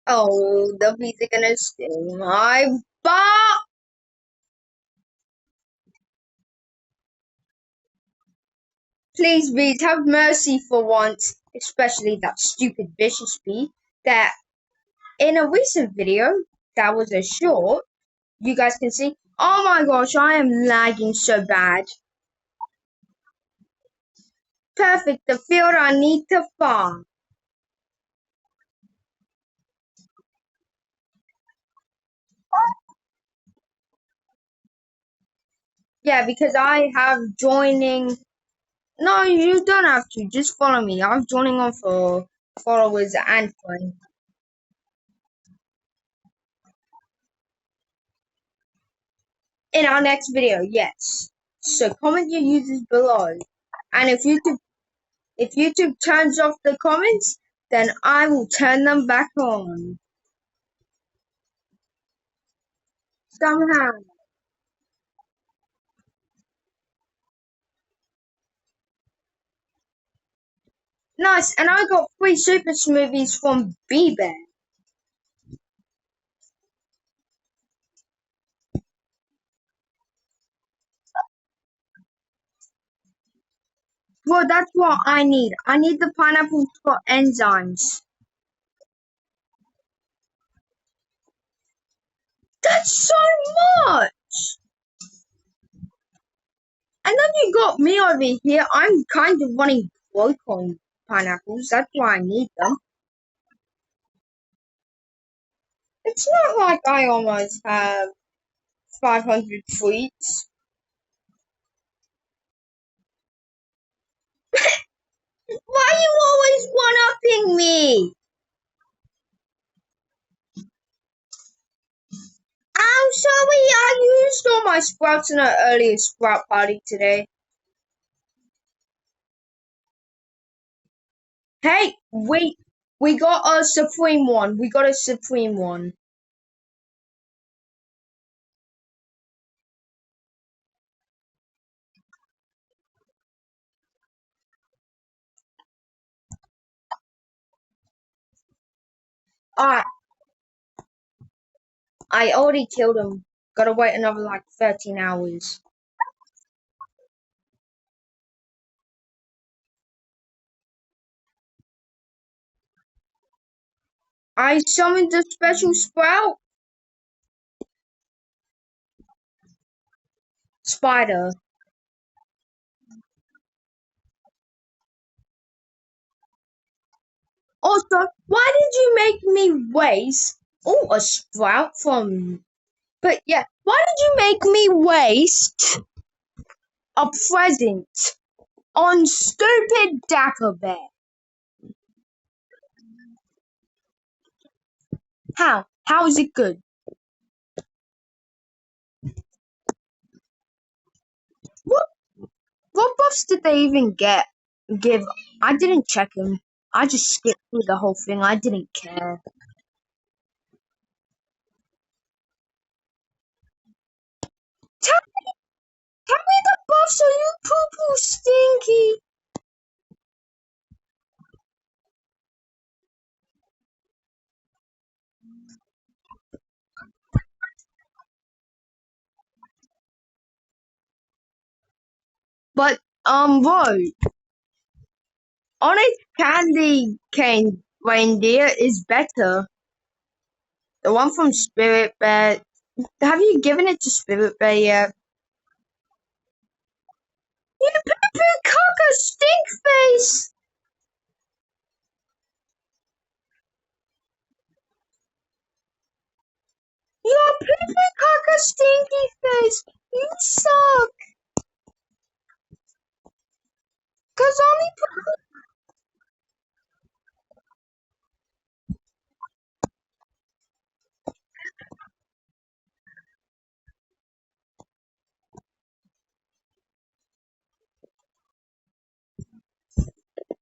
Oh, the pizza gonna steal my butt. Please, bees, have mercy for once, especially that stupid vicious bee that in a recent video that was a short, you guys can see. Oh my gosh, I am lagging so bad. Perfect, the field I need to farm. Yeah, because I have joining. No, you don't have to. Just follow me. I'm joining on for followers and friends. In our next video, yes. So comment your users below. And if YouTube turns off the comments, then I will turn them back on. Somehow. Nice, and I got 3 super smoothies from B-Bear. Well, that's what I need. I need the pineapples for enzymes. That's so much! And then you got me over here. I'm kind of running broke on pineapples. That's why I need them. It's not like I almost have 500 tweets. Why are you always one-upping me? I'm sorry, I used all my sprouts in an earlier sprout party today. Hey, wait, we got a supreme one. We got a supreme one. Alright, I already killed him. Gotta wait another like 13 hours. I summoned a special sprout. Spider. Also, why did you make me waste? Oh, a sprout from. But yeah, why did you make me waste a present on stupid Dapper Bear? How? How is it good? What what buffs did they even give? I didn't check them. I just skipped through the whole thing. I didn't care. Tell, tell me the buffs are you poo poo stinky. But bro, honest candy cane reindeer is better. The one from Spirit Bear. Have you given it to Spirit Bear yet? You poo poo caca stink face. You're poo poo caca stinky face. You suck. Cause only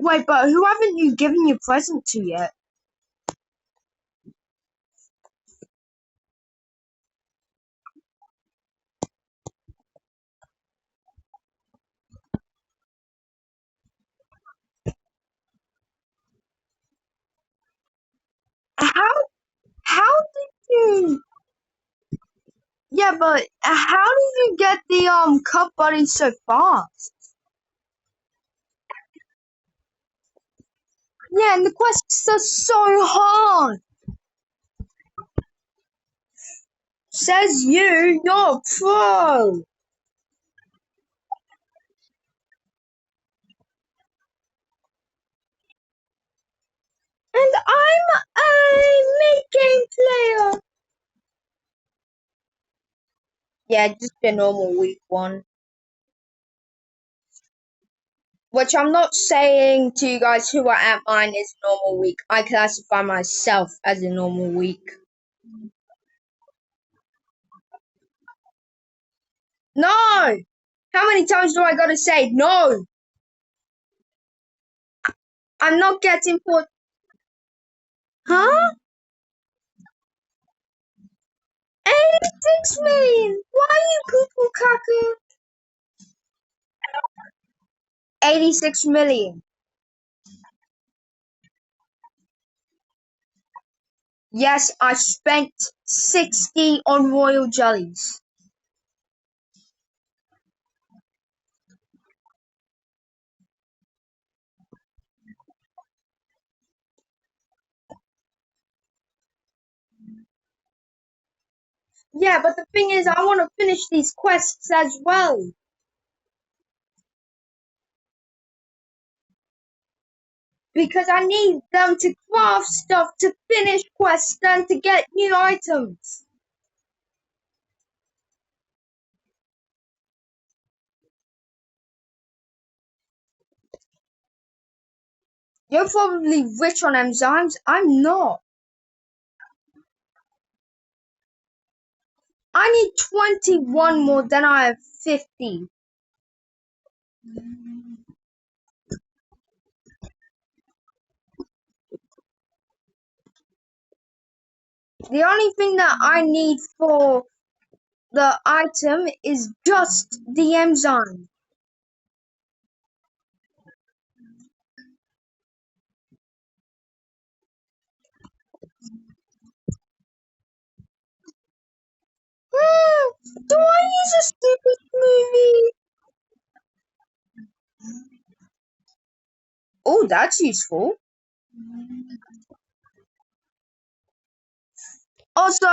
wait, but who haven't you given your present to yet? How Yeah, but how did you get the cup buddy so fast? Yeah, and the quests are so hard. Says you're a pro. And I'm a mid-game player. Yeah, just a normal week one. Which I'm not saying to you guys who are at mine is normal week. I classify myself as a normal week. No! How many times do I gotta say no? I'm not getting for. Huh? 86 million! Why you poo caca? 86 million. Yes, I spent 60 on royal jellies. Yeah, but the thing is, I want to finish these quests as well. Because I need them to craft stuff to finish quests and to get new items. You're probably rich on enzymes. I'm not. I need 21 more than I have 50. The only thing that I need for the item is just the enzyme. Do I use a stupid movie? Oh, that's useful. Also,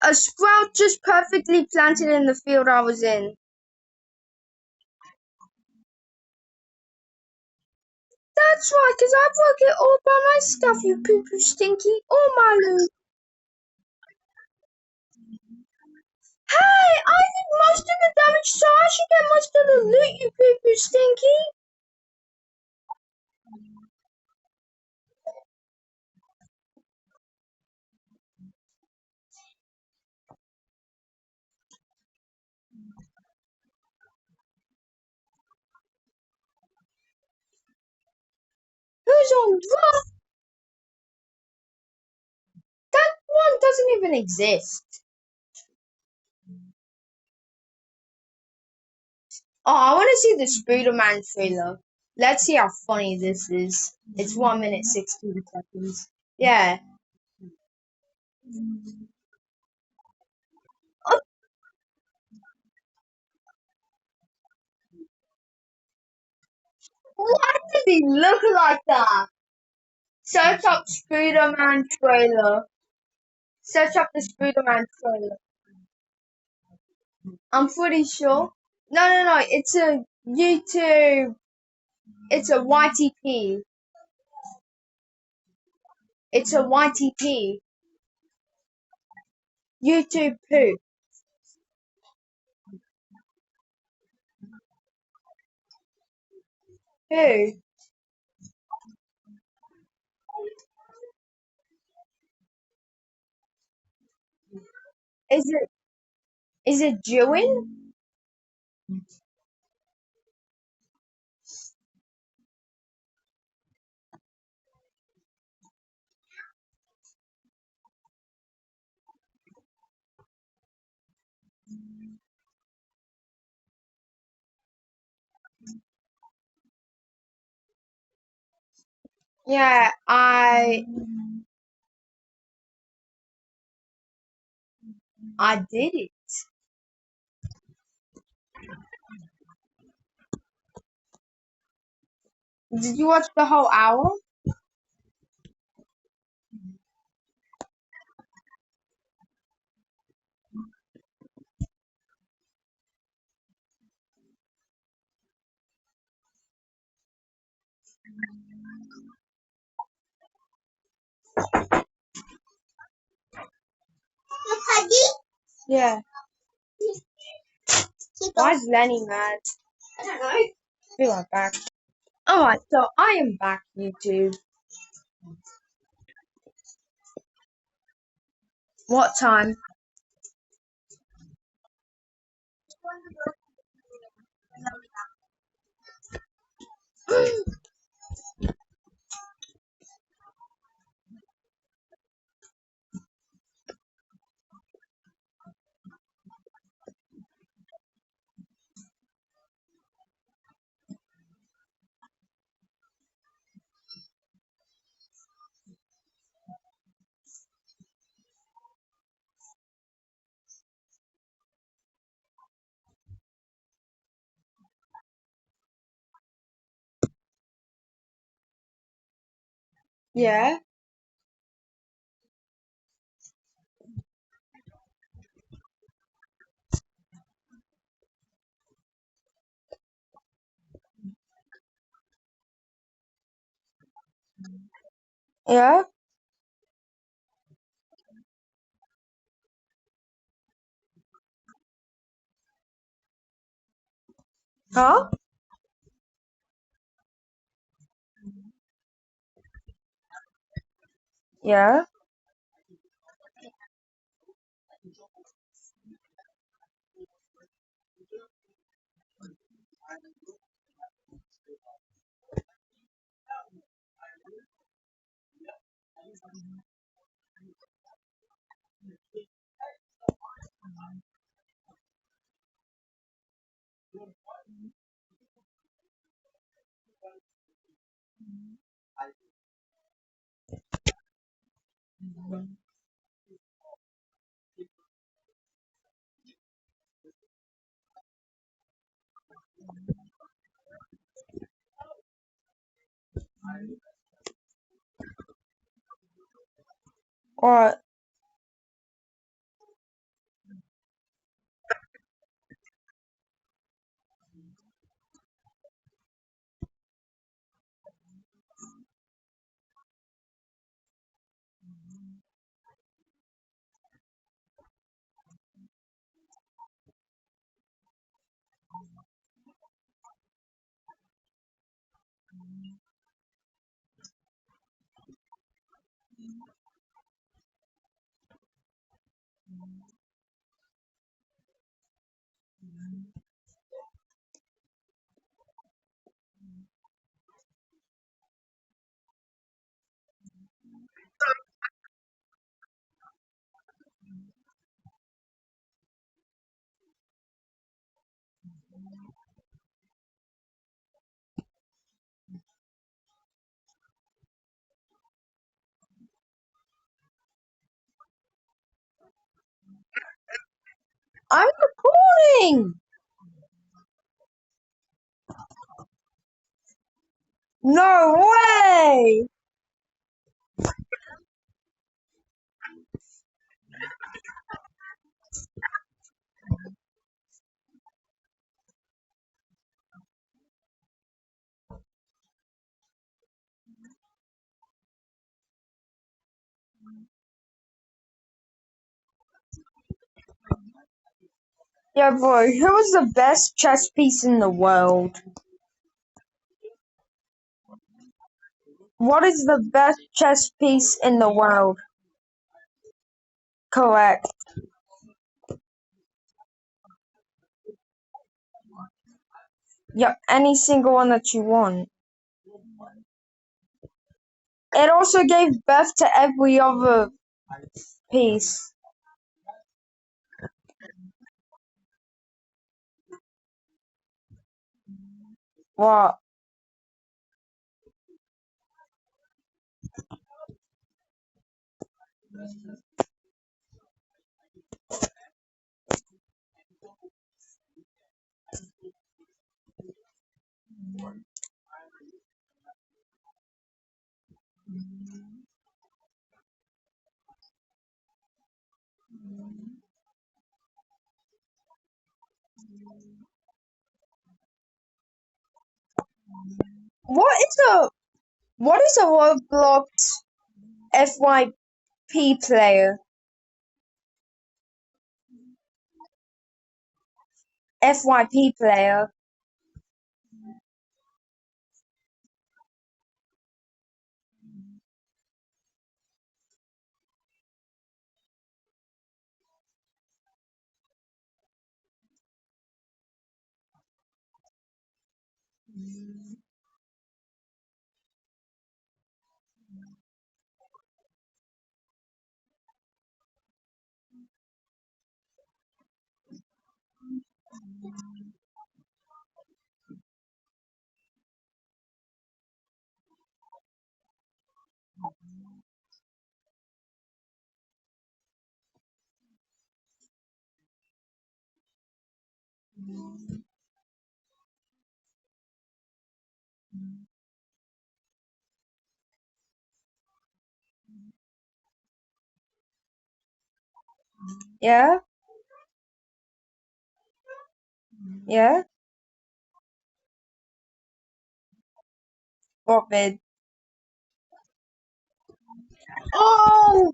a sprout just perfectly planted in the field I was in. That's right, 'cause I broke it all by my stuff, you poo-poo stinky. All my loot. Hey, I did most of the damage, so I should get most of the loot, you poo-poo stinky. Who's on drugs? That one doesn't even exist. Oh, I want to see the Spider-Man trailer. Let's see how funny this is. It's 1 minute 16 seconds. Yeah. Oh, why does he look like that? Search up Spider-Man trailer. Search up the Spider-Man trailer. I'm pretty sure. No. It's a YouTube. It's a YTP. It's a YTP. YouTube poo. Who? Is it? Is it Jewin? Yeah, I did it. Did you watch the whole hour? Yeah. Why is Lenny mad? I don't know. Be right back. Alright, so I am back, YouTube. What time? Yeah. Yeah. Huh? Yeah. Alright. I'm recording! No way! Yeah, bro, who was the best chess piece in the world? What is the best chess piece in the world? Correct. Yep, any single one that you want. It also gave birth to every other piece. What? What is a Roblox FYP player? FYP player. Yeah, yeah. What vid? Oh,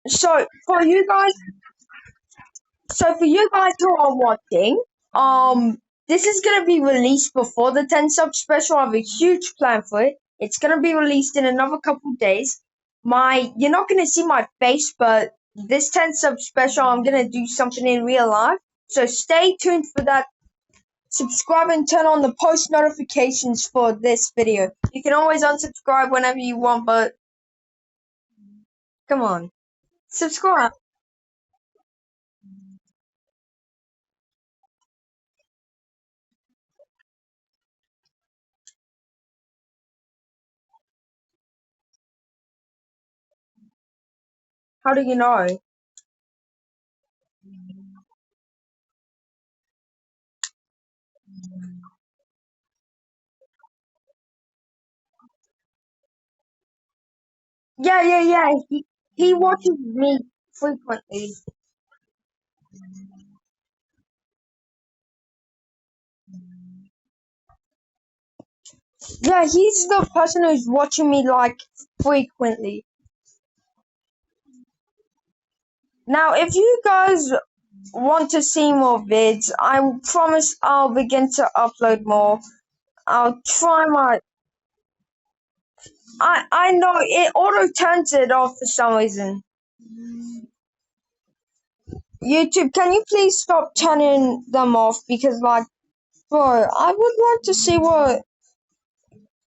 so for you guys, who are watching, this is gonna be released before the 10 sub special. I have a huge plan for it. It's gonna be released in another couple days. You're not gonna see my face, but this 10 sub special, I'm gonna do something in real life. So stay tuned for that. Subscribe and turn on the post notifications for this video. You can always unsubscribe whenever you want, but come on, subscribe. How do you know? Yeah, yeah, yeah. He watches me frequently. Yeah, he's the person who's watching me like frequently. Now, if you guys want to see more vids, I promise I'll begin to upload more. I'll try my. I know it auto turns it off for some reason. YouTube, can you please stop turning them off? Because, like, bro, I would like to see what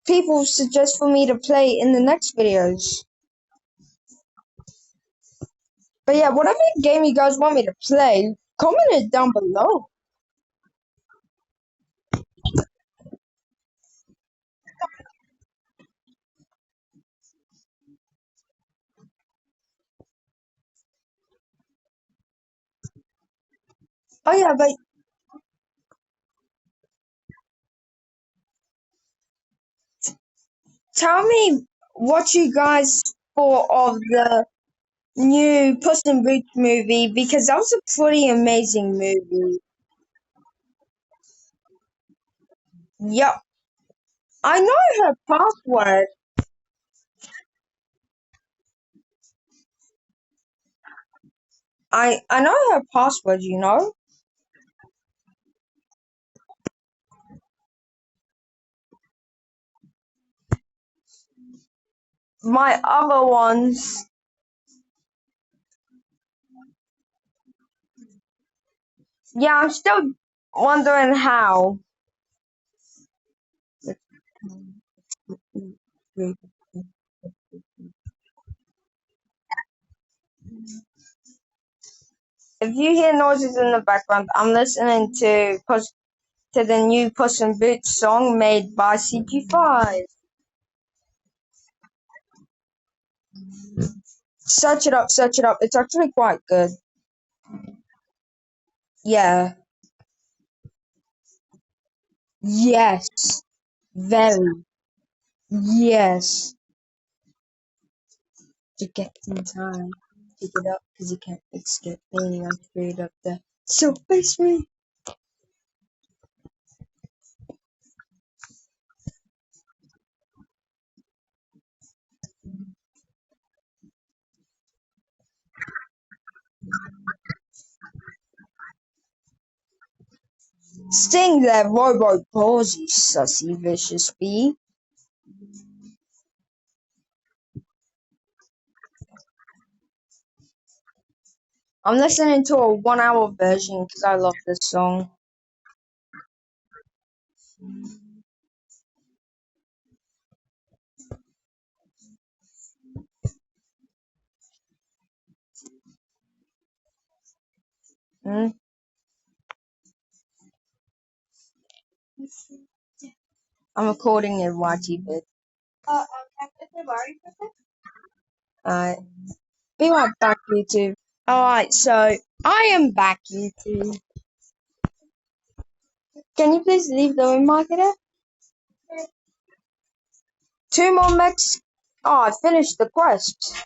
people suggest for me to play in the next videos. But yeah, whatever game you guys want me to play, comment it down below. Oh yeah, but tell me what you guys thought of the new Puss in Boots movie, because that was a pretty amazing movie. Yep, I know her password. I know her password. You know, my other ones. Yeah, I'm still wondering how. If you hear noises in the background, I'm listening to the new Puss in Boots song made by CG5. Search it up, search it up. It's actually quite good. Yeah. Yes, very. Yes. To get in time. Pick it up because you can't escape me. I'm afraid of the surface me. Sting that robot balls, you sussy vicious bee. I'm listening to a 1 hour version because I love this song. Hmm? I'm recording it YT bit. Alright. Be right back, YouTube. Alright, so I am back, YouTube. Can you please leave the room marketer? Two more mechs. Oh, I finished the quest.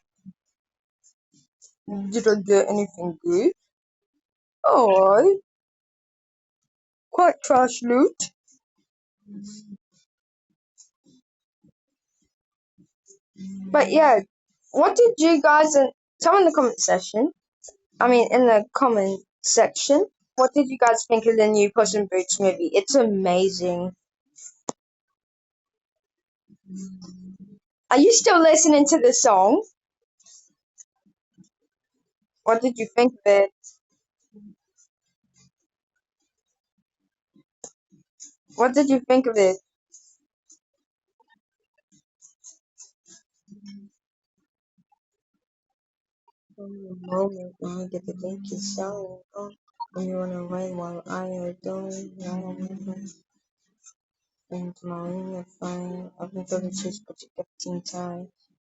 Did I get anything good? Oh, quite trash loot. But yeah, what did you guys tell in the comment section? I mean, in the comment section, what did you guys think of the new Puss in Boots movie? It's amazing. Are you still listening to the song? What did you think of it? What did you think of it? Moment when I get the dinky song. When you run away while I are doing into my ring of fire. I've been going chase, but you kept in time.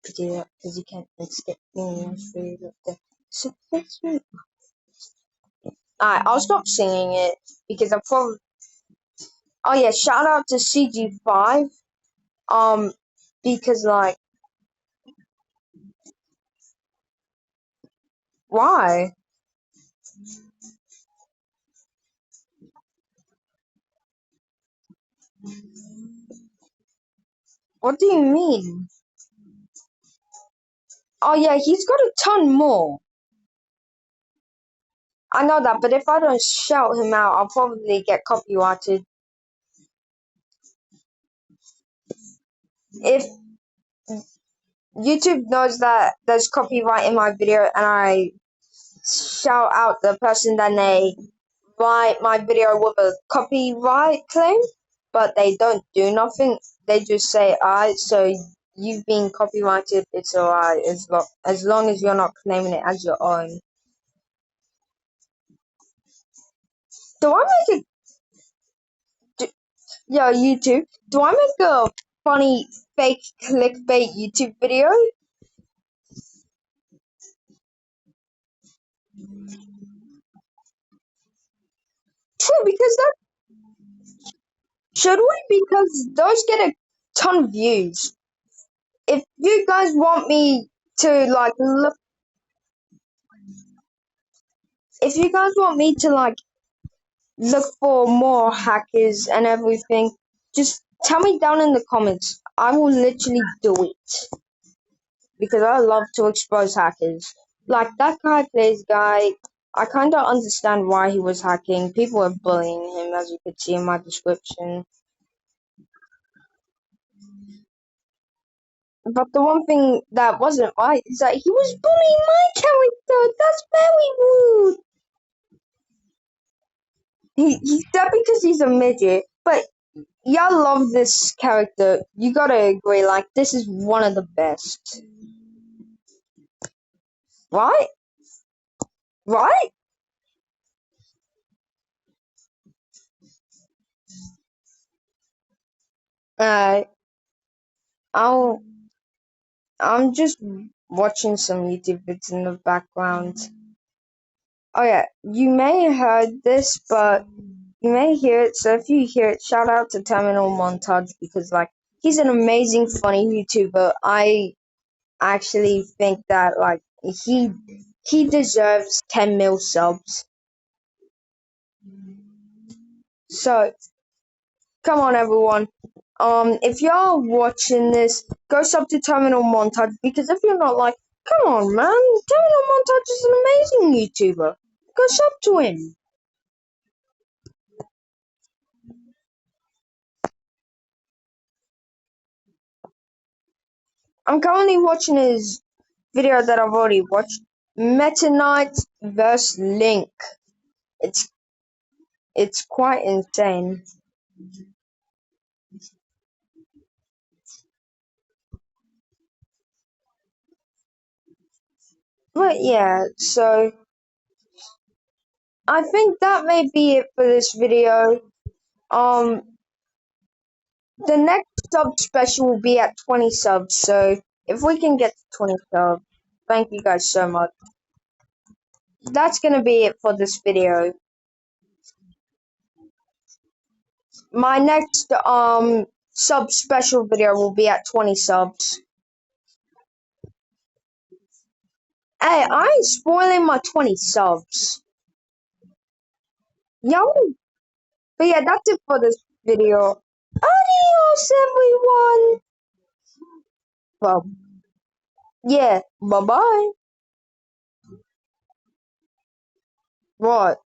Pick it up, cause you can't escape me. I'm afraid of the surface. I'll stop singing it because I probably. Oh yeah, shout out to CG5. Um, because like, why? What do you mean? Oh yeah, he's got a ton more. I know that, but if I don't shout him out, I'll probably get copyrighted. If YouTube knows that there's copyright in my video and I shout out the person, then they write my video with a copyright claim, but they don't do nothing. They just say, alright, so you've been copyrighted, it's alright, as long as you're not claiming it as your own. Do I make yo, YouTube, do I make a funny fake clickbait YouTube video? True, because that should we? Because those get a ton of views. If you guys want me to like look, if you guys want me to like look for more hackers and everything, just tell me down in the comments. I will literally do it because I love to expose hackers. Like that guy plays guy. I kind of understand why he was hacking. People are bullying him, as you could see in my description. But the one thing that wasn't right is that he was bullying my character. That's very rude. He's that because he's a midget. But y'all love this character. You gotta agree. Like this is one of the best, right? Right? Uh, I'll. I'm just watching some YouTube vids in the background. Oh yeah, you may have heard this, but You may hear it, so if you hear it, shout out to Terminal Montage because like he's an amazing funny YouTuber. I actually think that like he deserves 10 mil subs. So come on everyone. If y'all watching this, go sub to Terminal Montage because if you're not like, come on man, Terminal Montage is an amazing YouTuber. Go sub to him. I'm currently watching his video that I've already watched. Meta Knight vs Link. It's it's quite insane. But yeah, so I think that may be it for this video. Um the next sub special will be at 20 subs, so if we can get to 20 subs, thank you guys so much. That's gonna be it for this video. My next sub special video will be at 20 subs. Hey, I ain't spoiling my 20 subs. Yo, but yeah, that's it for this video. Adios, everyone. Well, yeah, bye bye. What?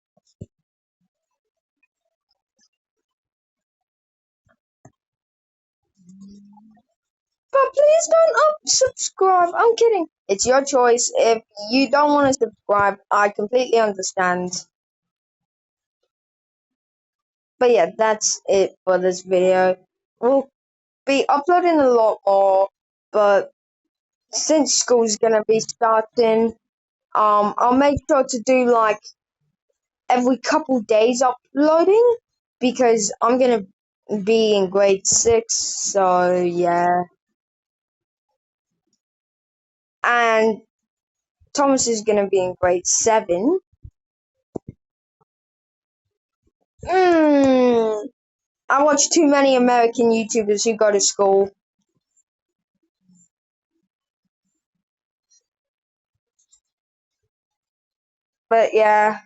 But please don't unsubscribe. I'm kidding. It's your choice. If you don't want to subscribe, I completely understand. But yeah, that's it for this video. We'll be uploading a lot more, but since school's gonna be starting, I'll make sure to do like every couple days uploading because I'm gonna be in grade 6, so yeah. And Thomas is gonna be in grade 7. Mm, I watch too many American YouTubers who go to school. But yeah,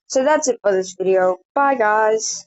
so that's it for this video. Bye guys.